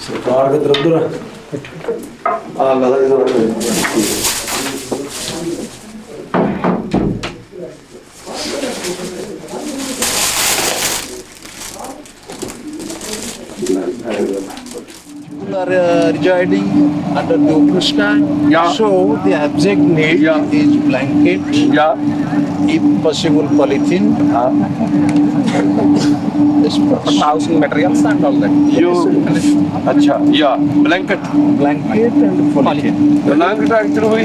सरकार के तरफ are residing under the open sky. Yeah. So the abject need is blanket, if possible polythene, housing materials and all that. अच्छा, blanket and polythene. blanket actually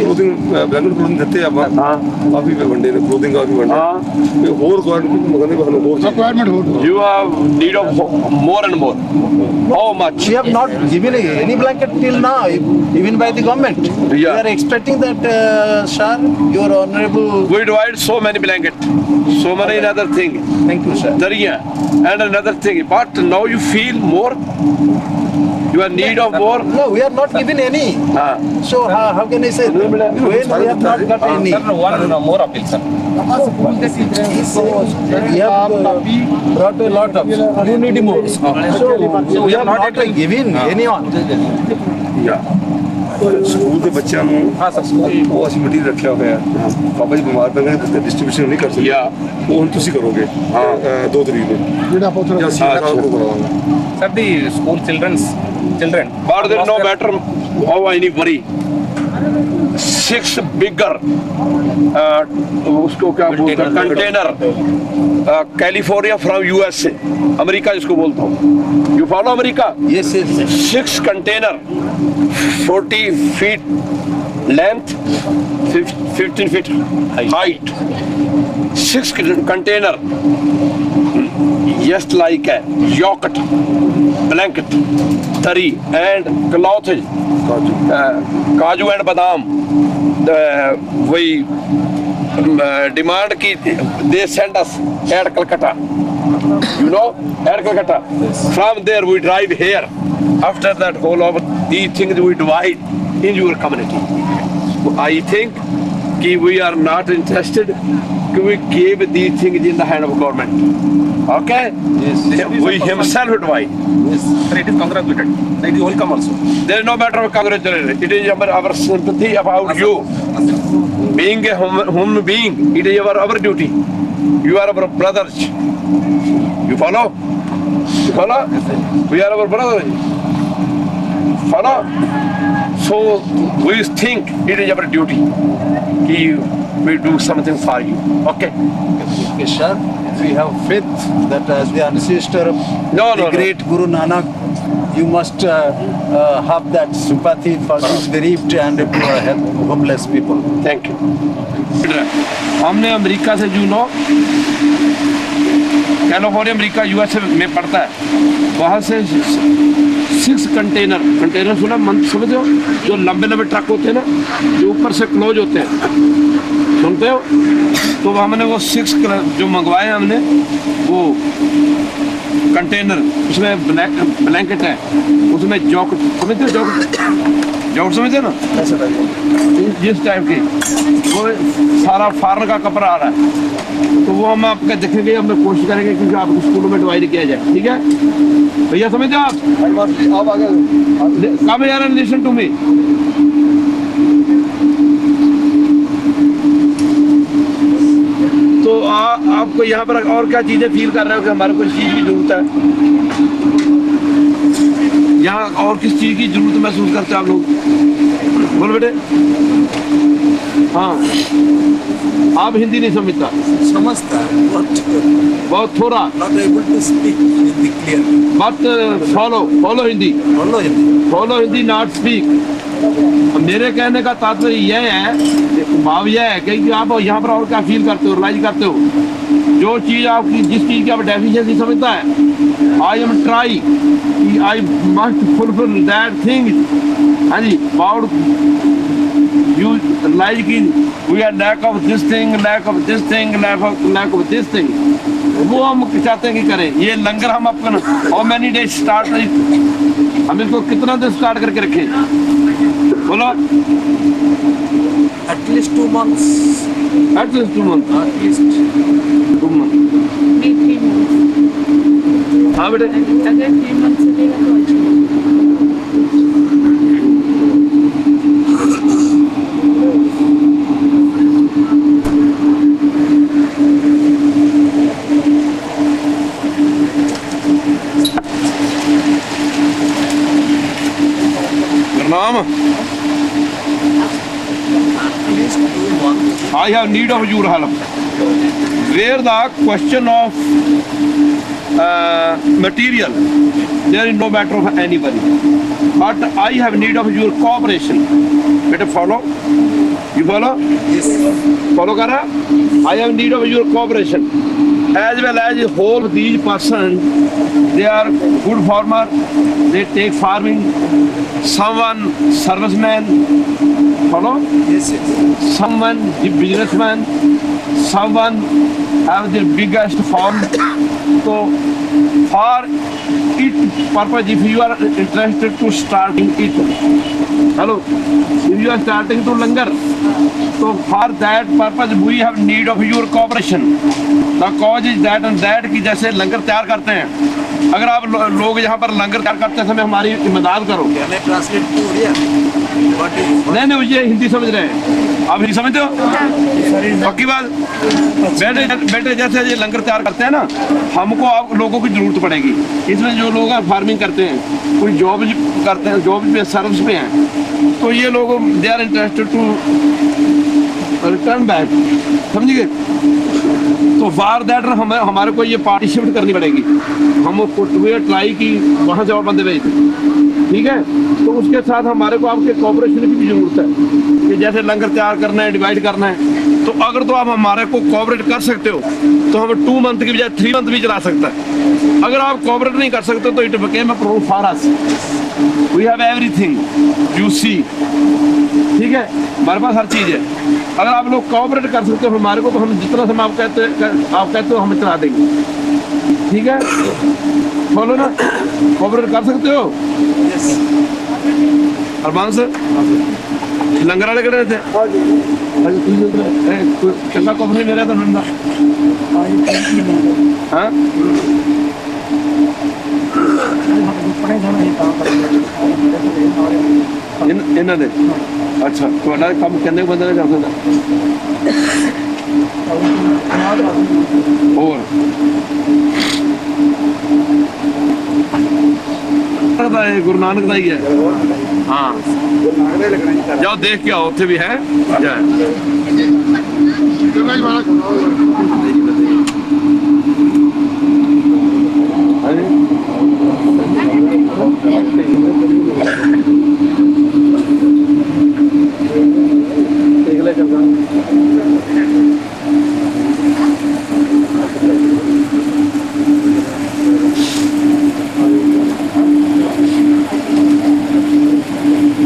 blanket clothing ਦਿੱਤੇ ਆਪਾਂ ਕਾਫੀ ਵੰਡੇ ਨੇ clothing ਕਾਫੀ ਵੰਡੇ ਤੇ ਹੋਰ ਗਵਰਨਮੈਂਟ ਨੂੰ ਕਹਿੰਦੇ ਸਾਨੂੰ ਹੋਰ ਰਿਕੁਆਇਰਮੈਂਟ ਹੋਰ you have need of more and more. How much? We have not given any blanket till now, even by the government. We are expecting that, sir, your honorable. We divide so many blanket, so many another thing. Thank you, sir. Dariya and another thing. But now you feel more. You are need of more. No, we are not given any. So how can I say? When we have not got any. One more appeal, sir. We have brought a lot of. You need more. So we are not giving anyone. School ਦੇ ਬੱਚਿਆਂ ਨੂੰ ਉਹ ਅਸੀਂ material ਰੱਖਿਆ ਹੋਇਆ ਬਾਬਾ ਜੀ ਬਿਮਾਰ ਪੈ ਗਏ ਤੇ ਡਿਸਟ੍ਰੀਬਿਊਸ਼ਨ ਨਹੀਂ ਕਰ ਸਕਦੇ ਉਹ ਹੁਣ ਤੁਸੀਂ ਕਰੋਗੇ 2 ਤਰੀਕ ਨੂੰ ਜਿਹੜਾ ਆਪਾਂ ਉੱਥੇ ਸਾਹਿਬ ਨੂੰ ਕਰਾਵਾਂਗੇ Sir, the school children. But there is no matter how any worry. 6 bigger उसको क्या बोलते हैं container California from USA America जिसको बोलता हूँ you follow America Yes, yes. 6 container 40 feet length 15 feet height 6 container just like a yogurt blanket tari and cloth काजू and बादाम वही डिमांड की they send us at Calcutta you know at Calcutta from there we drive here after that whole of these things we divide in your community. I think we are not interested we give these things in the hand of government. Okay? Yes. We himself divide. Yes. Sir, it is congratulated. It is welcome also. There is no matter of congratulated. It is our sympathy about you. Being a human being, it is our duty. You are our brothers. You follow? You follow? We are our brothers. Follow? So we think it is our duty. We do something for you. Okay? Okay, sir. We have faith that as the ancestor of the great Guru Nanak, you must have that sympathy for these bereaved and help homeless people. Thank you. हमने America से California America USA में पड़ता है वहाँ से 6 container सुना समझते हो जो लंबे लंबे ट्रक होते हैं ना जो ऊपर से क्लोज होते हैं सुनते हो तो हमने वो 6 जो मंगवाए हमने वो कंटेनर उसमें ब्लैंकेट है उसमें जॉकेट समझते हो जॉकेट समझते हो ना जिस टाइप की वो सारा फॉरेन का कपड़ा आ रहा है तो वो हम आपका देखेंगे हम कोशिश करेंगे क्योंकि आपको स्कूलों में डिवाइड किया जाए ठीक है भैया समझते हो आप आगे कम यार लिसन टू मी तो आपको यहाँ पर और क्या चीजें फील कर रहे हो कि हमारे को इस चीज की जरूरत है यहाँ और किस चीज की जरूरत महसूस करते हैं आप लोग बोलो बेटे हाँ आप हिंदी नहीं समझता बहुत थोड़ा but follow Hindi not speak मेरे कहने का तात्पर्य यह है भाव यह है कि आप यहाँ पर और क्या फील करते हो रियलाइज करते हो जो चीज आपकी जिस चीज की आप डेफिशिएंसी समझता है I am try I must fulfil that thing हाँ जी अबाउट you realize कि we are lack of this thing वो हम चाहते हैं कि करें। ये लंगर हम अपना हाउ मैनी डेज स्टार्ट, हम इसको कितना दिन स्टार्ट करके रखें? बोलो। At least 2 months. At least 2 month. At least. 2 month. हाँ बेटे। अगर 3 मंथ चलेगा तो अच्छा। नाम I have need of your help. Where the question of material, there is no matter of anybody. But I have need of your cooperation. Better follow. You follow? Yes. Follow kara? I have need of your cooperation. As well as whole these persons, they are good farmer. They take farming. Someone serviceman. Follow? Yes, yes. Someone the businessman, someone have the biggest farm. So for it purpose, if you are interested to starting it, hello, if you are starting to langar, so for that purpose we have need of your cooperation. The cause is that and that कि जैसे लंगर तैयार करते हैं, अगर आप लोग यहाँ पर लंगर तैयार करते समय हमारी मदद करो। Can I translate to Odia? What is? नहीं मुझे हिंदी समझ रहे हैं, आप हिंदी समझते हो? पक्की बात। बेटे जैसे ये लंगर तैयार करते हैं ना, हमको आप लोगों की जरूरत पड़ेगी। इसमें जो लोग फार्मिंग करते हैं, कोई जॉब करते हैं, जॉब पे सर्विस पे हैं, तो ये लोग they are interested to return back, समझिए। तो फॉर दैट हमारे को ये पार्टी शिफ्ट करनी पड़ेगी। हम ट्राई की वहाँ से और बंदे भेजते, ठीक है। तो उसके साथ हमारे को आपके कोऑपरेशन की भी जरूरत है कि जैसे लंगर तैयार करना है, डिवाइड करना है। तो अगर तो आप हमारे को कोऑपरेट कर सकते हो तो हम 2 मंथ की बजाय 3 मंथ भी चला सकता है। अगर आप कोऑपरेट नहीं कर सकते तो it became a problem for us. We have everything you see, ठीक है, हमारे पास हर चीज़ है। अगर आप लोग कोऑपरेट कर सकते हो हमारे को, तो हम जितना समय आप कहते हो हम चला देंगे, ठीक है। बोलो ना, कोऑपरेट कर सकते हो? Yes. अरमान सर लंगर वाले कर रहे थे। चंगा कोऑपरेट मेरा था नंदा। हाँ ਇਹਨਾਂ ਦੇ ਅੱਛਾ, ਤੁਹਾਡਾ ਕੰਮ ਕਿੰਨੇ ਬੰਦੇ ਨੇ ਕਰ ਸਕਦਾ? ਹੋਰ ਦਾ ਇਹ ਗੁਰੂ ਨਾਨਕ ਦਾ ਹੀ ਹੈ। ਹਾਂ ਜਾਓ ਦੇਖ ਕੇ ਆਓ, ਉੱਥੇ ਵੀ ਹੈ।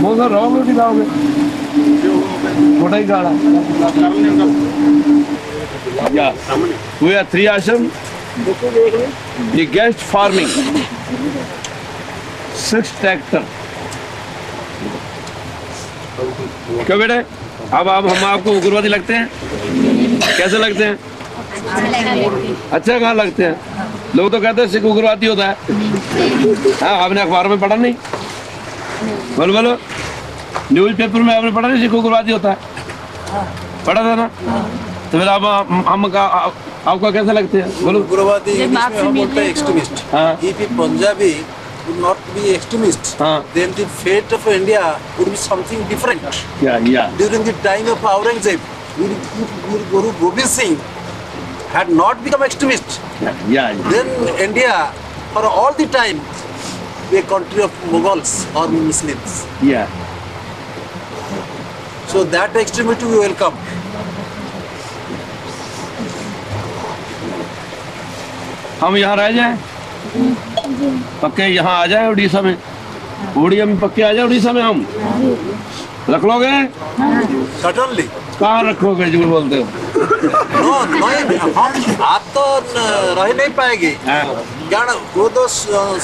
मोसा रहोगे कि जाओगे? छोटा ही गाड़ा। Yeah, we are 3 ashram. The guest farming, 6 tractor. क्यों बेटे? अब हम आपको उग्रवादी लगते हैं? कैसे लगते हैं? अच्छा कहाँ लगते हैं? लोग तो कहते हैं सिख उग्रवादी होता है। हाँ, आपने अखबार में पढ़ा नहीं? बोलो बोलो, न्यूज पेपर में आपने पढ़ा नहीं सिख उग्रवादी होता है? पढ़ा था ना? तो फिर आप आपका कैसे लगते हैं? बोलो। उग्रवादी हम बोलते हैं extremist. If a Punjabi would not be extremist, then the fate of India would be something different. Yeah. During the time of Aurangzeb, Guru Gobind Singh had not become extremist. Yeah. Then India, for all the time, be a country of Mughals or Muslims. Yeah. So that extremity we welcome. हम यहाँ रह जाएं, पक्के यहाँ आ जाए उड़ीसा में, उड़िया में पक्के आ जाए उड़ीसा में। हम रख लोगे? Certainly. कहाँ रखोगे? झूठ बोलते हो। आप तो रह नहीं पाएंगे कारण वो दो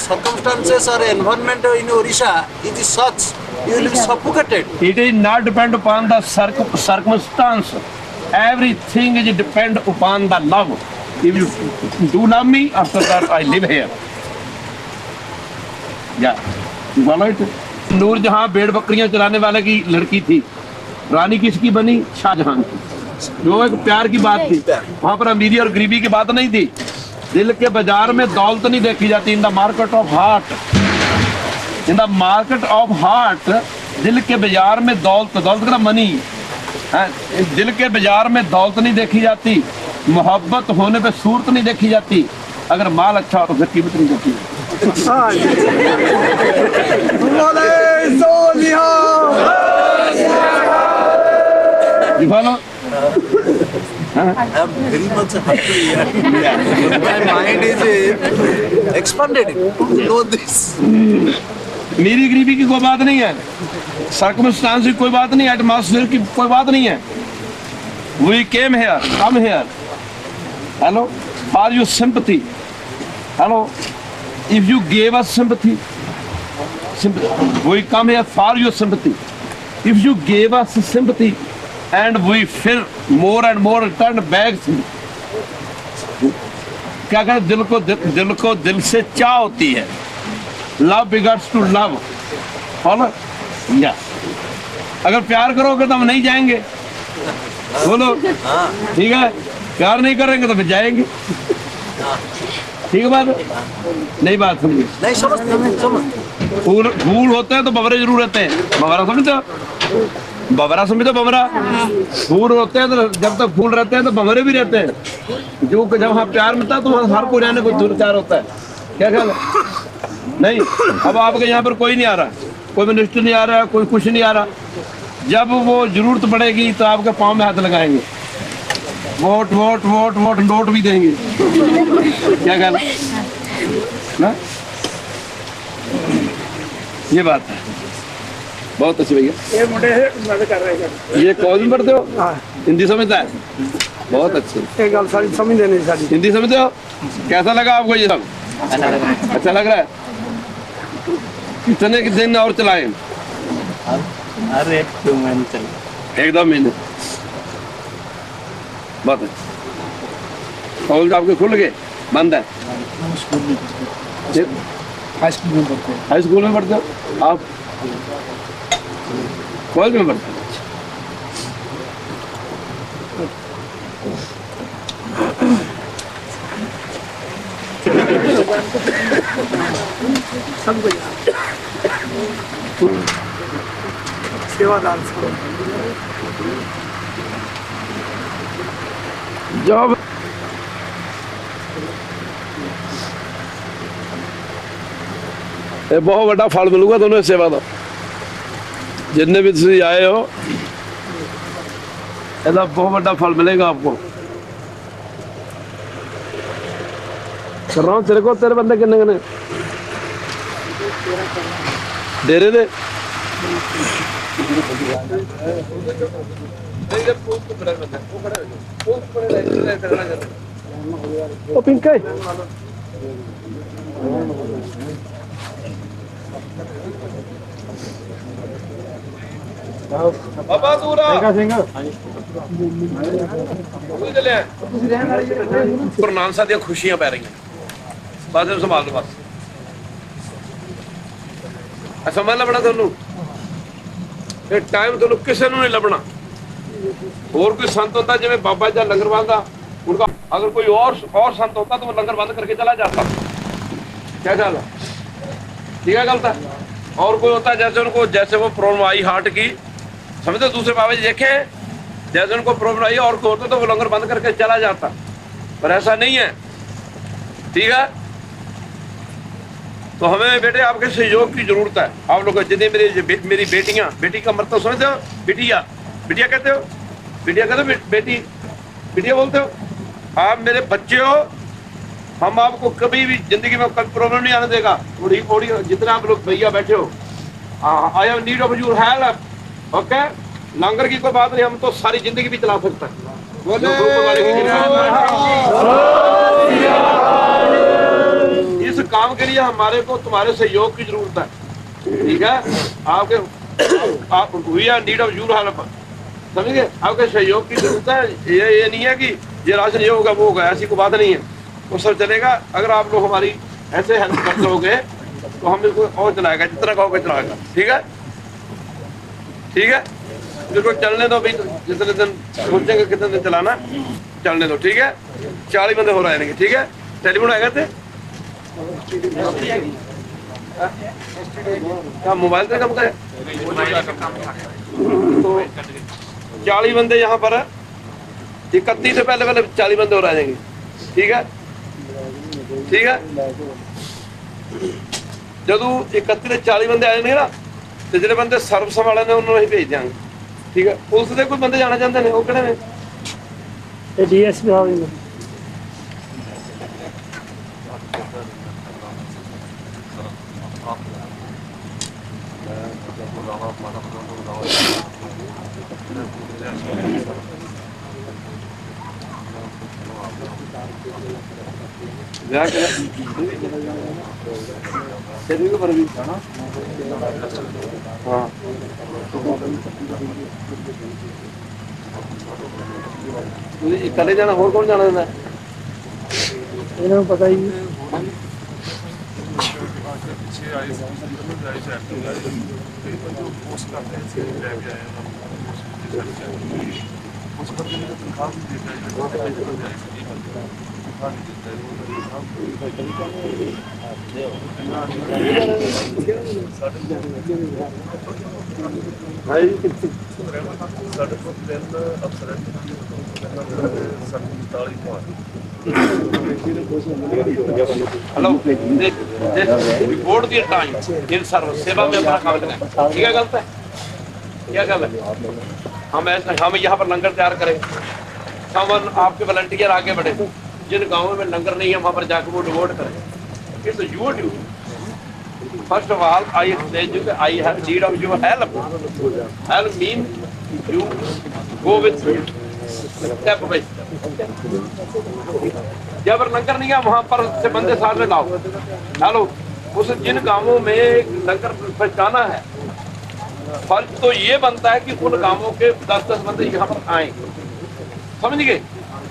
circumstances or environment in Odisha it is such you will be suffocated. It is not depend upon the circumstance. Everything is depend upon the love. If you do love me, after that I live here. Yeah, you follow it? Noor Jahan भेड़ बकरियां चलाने वाले की लड़की थी, रानी किसकी बनी? शाहजहां की। जो एक प्यार की बात थी, वहां पर अमीरी और गरीबी की बात नहीं थी। दिल के बाजार में दौलत नहीं देखी जाती। In the market of heart, in the market of heart, दिल के बाजार में दौलत, दौलत का मनी है, दिल के बाजार में दौलत नहीं देखी जाती। मोहब्बत होने पे सूरत नहीं देखी जाती। अगर माल अच्छा हो तो फिर कीमत नहीं देखी जाती। I am very much happy. My mind is expanded to know this. मेरी गरीबी की कोई बात नहीं है, सर्कमस्टांस की कोई बात नहीं है, एटमॉस्फेयर की कोई बात नहीं है। We came here, come here. Hello, for your sympathy. Hello, if you gave us sympathy, we come here for your sympathy. If you gave us sympathy, and we feel more and more return back. क्या कहते दिल को दिल से चाह होती है। Love begets to love. Follow या अगर प्यार करोगे तो हम नहीं जाएंगे। बोलो ठीक है, प्यार नहीं करेंगे तो फिर जाएंगे। ठीक है बात? नहीं बात समझे? नहीं समझ। फूल होते हैं तो बबरे जरूर रहते हैं। बबरा समझते हो? बबरा समझते? बबरा फूल होते हैं तो जब तक फूल रहते हैं तो बबरे भी रहते हैं। जो जब वहाँ प्यार मिलता है तो वहाँ हर कोई रहने को दूर चार होता है। क्या ख्याल है? नहीं, अब आपके यहाँ पर कोई नहीं आ रहा, कोई मिनिस्टर नहीं आ रहा, कोई कुछ नहीं आ रहा। जब वो जरूरत पड़ेगी तो आपके पाँव में हाथ लगाएंगे, vote vote vote vote note भी देंगे। क्या ख्याल है? ये बात है। बहुत अच्छी भैया। ये मुंडे कर रहे हैं। ये कॉलेज में पढ़ते हो? हिंदी समझता है? बहुत अच्छे। हिंदी समझते हो? कैसा लगा आपको ये सब? अच्छा लग रहा है? कितने दिन और चलाएं? अरे 1-2 महीने चले। 1-2 महीने। बहुत अच्छा। कॉलेज आपके खुल गए? बंद है? हाई स्कूल में पढ़ते हो? हाई स्कूल में पढ़ते हो आप? कॉलेज में पढ़ते हो? सेवादार जॉब बहुत बड़ा फल मिलूगा दोनों सेवा का। जितने भी तुम आए हो ऐसा बहुत बड़ा फल मिलेगा आपको। कर रहा हूँ तेरे को, तेरे बंदे कितने कितने डेरे दे? ओ पिंक है बाबा दूरा प्रणाम सा दियां खुशियां पै रही बस संभाल लो। बस समझ लभना थानू टाइम थानू किसी नहीं लभना। और कोई संत होता जिवें बाबा जी लंगरवाल का उनका, अगर कोई और संत होता तो वो लंगर बंद करके चला जाता। क्या ख्याल है? ठीक है, गलत है? और कोई होता जैसे उनको, जैसे वो प्रॉब्लम आई हार्ट की, समझते दूसरे बाबा जी देखे जैसे उनको प्रॉब्लम आई और कोई होता तो वो लंगर बंद करके चला जाता, पर ऐसा नहीं है। ठीक है, तो हमें बेटे आपके सहयोग की जरूरत है। आप लोग जितने मेरी बेटियां, बेटी का मतलब समझते हो? बिटिया, बिटिया कहते हो? बिटिया कहते हो? बेटी, बिटिया बोलते हो? आप मेरे बच्चे हो, हम आपको कभी भी जिंदगी में कभी प्रॉब्लम नहीं आने देगा। थोड़ी थोड़ी जितना आप लोग भैया बैठे हो, I have need of your help. Okay, langar की कोई बात नहीं, हम तो सारी जिंदगी भी चला सकते हैं। इस काम के लिए हमारे को तुम्हारे सहयोग की जरूरत है, ठीक है। आपके आप we are need of your help, समझ गए। आपके सहयोग की जरूरत है। ये नहीं है कि ये राशन ये होगा वो होगा, ऐसी कोई बात नहीं है। वो सब चलेगा अगर आप लोग हमारी ऐसे हेल्प करते होगे तो हम इसको और चलाएगा, जितना कहोगे चलाएगा, ठीक है। ठीक है, इसको चलने दो भाई, जितने दिन सोचेंगे कितने दिन चलाना, चलने दो, ठीक है। 40 बंदे हो रहे हैं, ठीक है। टेलीफोन आएगा थे क्या मोबाइल से काम करे तो 40 बंदे यहाँ पर है। 31 से पहले 40 बंदे हो जाएंगे, ठीक है। ठीक है, जदू 31 से 40 बंदे आ जाएंगे ना तो जो बंदे सर्विस वाले ने उन्होंने भेज देंगे, ठीक है। पुलिस के कोई बंदे जाना चाहते हैं वो किहड़े ने डीएसपी हाँ कले जाना होर कौन जाना देना इन्होंने पता ही नहीं। Hello board the time in service सेवा में अपना काम लेना, ठीक है। गलत है क्या गल है? हम यहाँ पर लंगर तैयार करें, हम आपके वॉलंटियर आगे बढ़े, जिन गांवों में लंगर नहीं है वहां पर जाकर वो डिवोट करें। It's your duty. First of all I explain you that I have need of your help. Help mean you go with step by step. जब लंगर नहीं है वहां पर से बंदे साथ में लाओ। हेलो, उस जिन गांवों में लंगर पहुंचाना है, फर्ज तो ये बनता है कि उन गांवों के 10-10 बंदे यहाँ पर आए, समझ गए।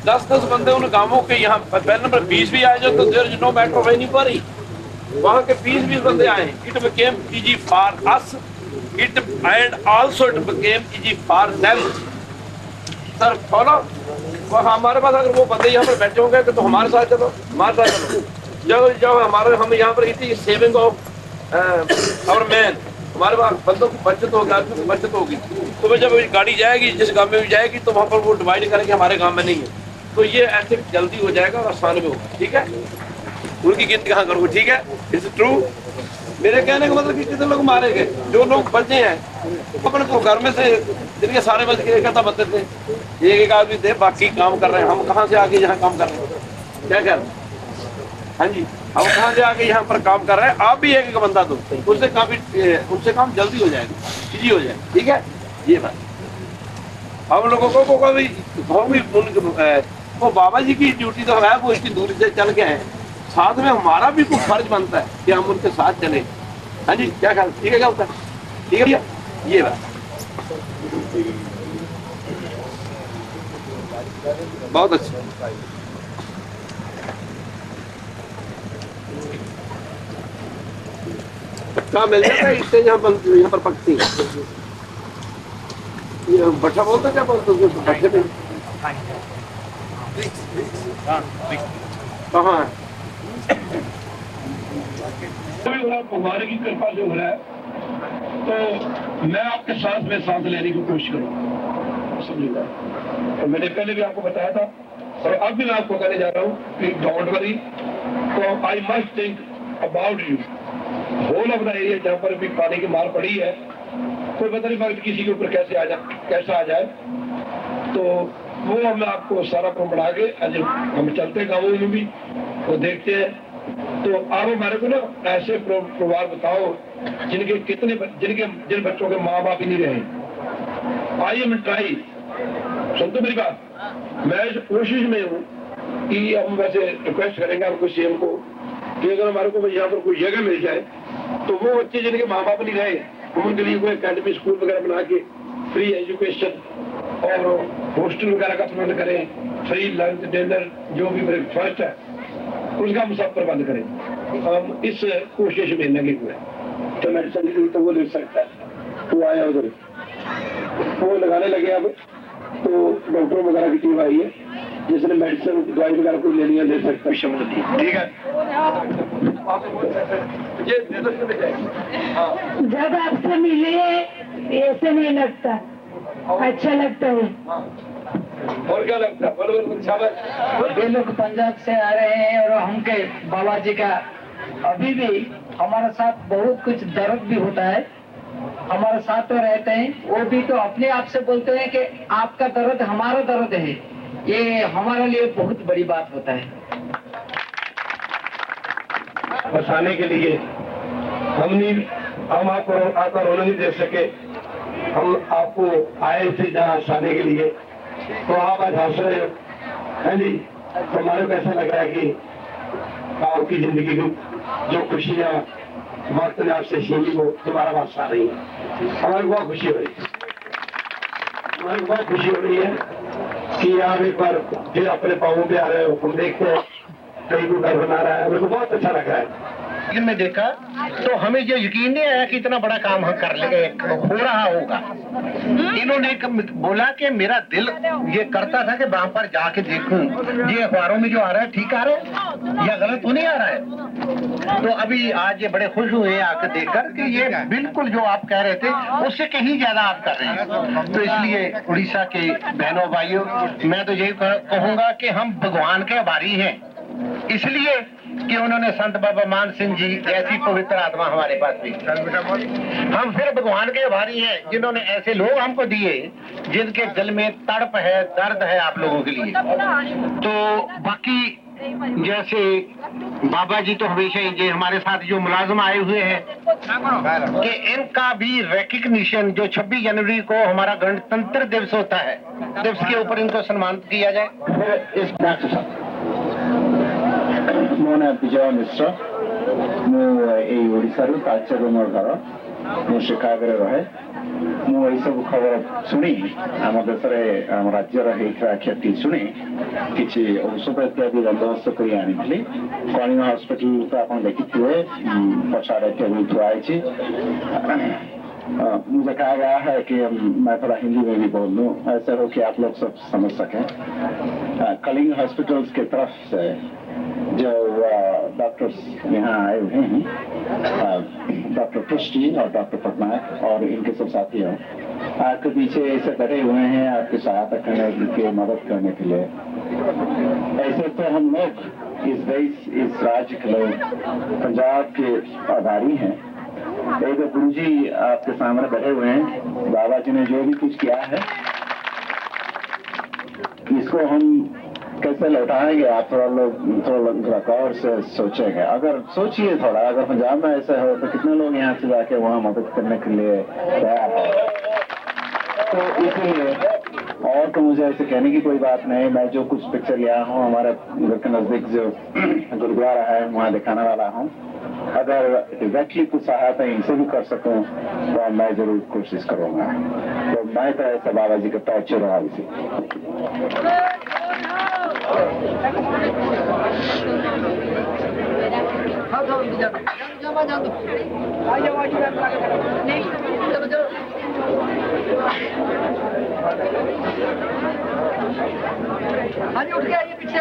10-10 बंदे उन गांवों के यहाँ पहले नंबर 20 भी आए जो तो there is no matter of any worry. वहां के 20 बंदे आए, it became easy for us it and also it became easy for them. Sir follow, हमारे पास अगर वो बंदे यहाँ पर बैठे होंगे तो हमारे साथ चलो, हमारे साथ चलो। जब हमारे हम यहाँ पर इतनी सेविंग ऑफ आवर मैन, हमारे पास बंदों की बचत होगी, आदमी की बचत होगी, तो वह जब गाड़ी जाएगी जिस गांव में भी जाएगी तो वहाँ पर वो डिवाइड करेंगे हमारे गांव में नहीं है, तो ये ऐसे जल्दी हो जाएगा और आसान में होगा, ठीक है। उनकी गिनती कहाँ करोगे, ठीक है। It's true. मेरे कहने का मतलब कि कितने लोग मारे गए, जो लोग बचे हैं अपने को घर में से जिनके सारे बच के इकट्ठा बनते थे, एक आदमी थे, बाकी काम कर रहे हैं। हम कहाँ से आके यहाँ काम कर रहे हैं, क्या कह रहे हैं? हाँ जी, हम कहाँ से आके यहाँ पर काम कर रहे हैं। आप भी एक बंदा दो, उनसे काम जल्दी हो जाएगा, इजी हो जाएगा, ठीक है। ये बात हम लोगों को वो बाबा जी की ड्यूटी तो है, वो इतनी दूरी से चल के आए, साथ में हमारा भी कुछ फर्ज बनता है कि हम उनके साथ चले। हाँ जी, क्या ख्याल, ठीक है, क्या होता है, ठीक है भैया। ये बात बहुत अच्छा। क्या मिल जाता है इससे यहाँ पर पकती ये भट्ठा बोलते क्या बोलते भट्ठे पे कहाँ है? भगवान की कृपा से हो रहा है, तो मैं आपके साथ में सांस लेने की कोशिश करूँगा, समझूंगा। और मैंने पहले भी आपको बताया था और अब भी मैं आपको कहने जा रहा हूँ कि डोंट वरी, तो I must think about you. Whole of the area जहाँ पर भी पानी की मार पड़ी है, कोई पता नहीं वक्त किसी के ऊपर कैसा आ जाए, तो वो हम आपको सारा प्रोग्राम बना के हम चलते गाँवों में भी वो देखते हैं। तो आप हमारे को ना ऐसे परिवार बताओ जिन बच्चों के माँ बाप ही नहीं रहे। आई एम ट्राई, सुन तो मेरी बात, मैं इस कोशिश में हूँ कि हम वैसे रिक्वेस्ट करेंगे आपको सीएम को कि अगर हमारे को यहाँ पर कोई जगह मिल जाए तो वो बच्चे जिनके माँ बाप नहीं रहे उनके लिए कोई एकेडमी स्कूल वगैरह बना के फ्री एजुकेशन और हॉस्टल वगैरह का प्रबंध करें, फ्री लंच डिनर जो भी ब्रेकफास्ट है उसका हम सब प्रबंध करें। हम इस कोशिश में लगे हुए हैं। तो मेडिसिन की जरूरत वो ले सकता है, वो आया उधर वो लगाने लगे। अब तो डॉक्टर वगैरह की टीम आई है जिसने मेडिसिन दवाई वगैरह को लेनी है ले सकता है। ठीक है, जब आपसे मिले ऐसे नहीं लगता, अच्छा लगता है। और क्या लगता है? ये लोग पंजाब से आ रहे हैं और हमके बाबा जी का अभी भी हमारे साथ बहुत कुछ दर्द भी होता है, हमारे साथ तो रहते हैं। वो भी तो अपने आप से बोलते हैं कि आपका दर्द हमारा दर्द है, ये हमारे लिए बहुत बड़ी बात होता है। बसाने के लिए हम आपको आकर रोने नहीं दे सके, हम आपको आए थे जहाँ हंसाने के लिए, तो आप आज हंस रहे हो है जी। तो हमारे को ऐसा लग रहा है कि आपकी जिंदगी की जो खुशियाँ वक्त ने आपसे छीनी वो दोबारा वापस आ रही है। हमारे को बहुत खुशी हो रही है, हमारे को बहुत खुशी हो रही है कि आप एक बार फिर अपने पाँवों पे आ रहे हो। हम देखते हैं कहीं को घर बना रहा है, मेरे को बहुत अच्छा लग रहा है। में देखा तो हमें ये यकीन नहीं आया कि इतना बड़ा काम हम कर लेंगे, हो रहा होगा। इन्होंने बोला कि मेरा दिल ये करता था कि वहां पर जाके देखूं ये अखबारों में जो आ रहा है ठीक आ रहा है या गलत तो नहीं आ रहा है। तो अभी आज ये बड़े खुश हुए आके देखकर कि ये बिल्कुल जो आप कह रहे थे उससे कहीं ज्यादा आप कर रहे हैं। तो इसलिए उड़ीसा के बहनों भाइयों मैं तो यही कहूंगा कि हम भगवान के आभारी हैं, इसलिए कि उन्होंने संत बाबा मान सिंह जी ऐसी पवित्र आत्मा हमारे पास भी। हम फिर भगवान के आभारी हैं जिन्होंने ऐसे लोग हमको दिए जिनके दिल में तड़प है, दर्द है आप लोगों के लिए। तो बाकी जैसे बाबा जी तो हमेशा ही हमारे साथ जो मुलाजिम आए हुए हैं कि इनका भी रिकग्निशन जो 26 जनवरी को हमारा गणतंत्र दिवस होता है, दिवस के ऊपर इनको सम्मानित किया जाए। इस ମୋ ନାଁ ବିଜୟ ମିଶ୍ର, ମୁଁ ଏଇ ଓଡ଼ିଶାରୁ ତାଳଚେର ମୋର ଘର, ମୁଁ ଶିକାଗୋରେ ରହେ। ମୁଁ ଏଇସବୁ ଖବର ଶୁଣି ଆମ ଦେଶରେ ଆମ ରାଜ୍ୟର ହେଇଥିବା କ୍ଷତି ଶୁଣି କିଛି ଔଷଧ ଇତ୍ୟାଦି ବନ୍ଦୋବସ୍ତ କରି ଆଣିଥିଲି। କଳିଙ୍ଗ ହସ୍ପିଟାଲ ତ ଆପଣ ଦେଖିଥିବେ ପଛଆଡ଼େ ଟେବୁଲ ଥୁଆ ହେଇଛି। मुझे कहा गया है कि मैं थोड़ा हिंदी में भी बोल दूं ऐसे हो कि आप लोग सब समझ सकें। कलिंग हॉस्पिटल्स की तरफ से जो डॉक्टर्स यहाँ आए हुए हैं, डॉक्टर पृष्टि और डॉक्टर पटनायक और इनके सब साथियों आपके पीछे ऐसे डटे हुए हैं आपकी सहायता करने के लिए, मदद करने के लिए। ऐसे तो हम लोग इस देश इस राज्य के लोग पंजाब के आभारी हैं। एक गुरु जी आपके सामने बैठे हुए हैं, बाबा जी ने जो भी कुछ किया है इसको हम कैसे लौटाएंगे, आप थोड़ा गौर से सोचेंगे। अगर सोचिए थोड़ा, अगर पंजाब में ऐसा हो तो कितने लोग यहाँ से जाके वहाँ मदद करने के लिए तैयार है। तो इसलिए और तो मुझे ऐसे कहने की कोई बात नहीं, मैं जो कुछ पिक्चर लिया हूँ हमारे घर के नजदीक जो गुरुद्वारा है वहाँ दिखाने वाला हूँ। अगर डायरेक्टली कुछ सहायता इनसे भी कर सकूं तो मैं जरूर कोशिश करूंगा। तो मैं तो ऐसा बाबा जी के पैर छू रहा इसी। हाजी उठ के आइए पीछे।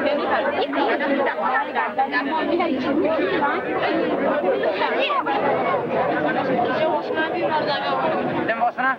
Thank you. Emotional?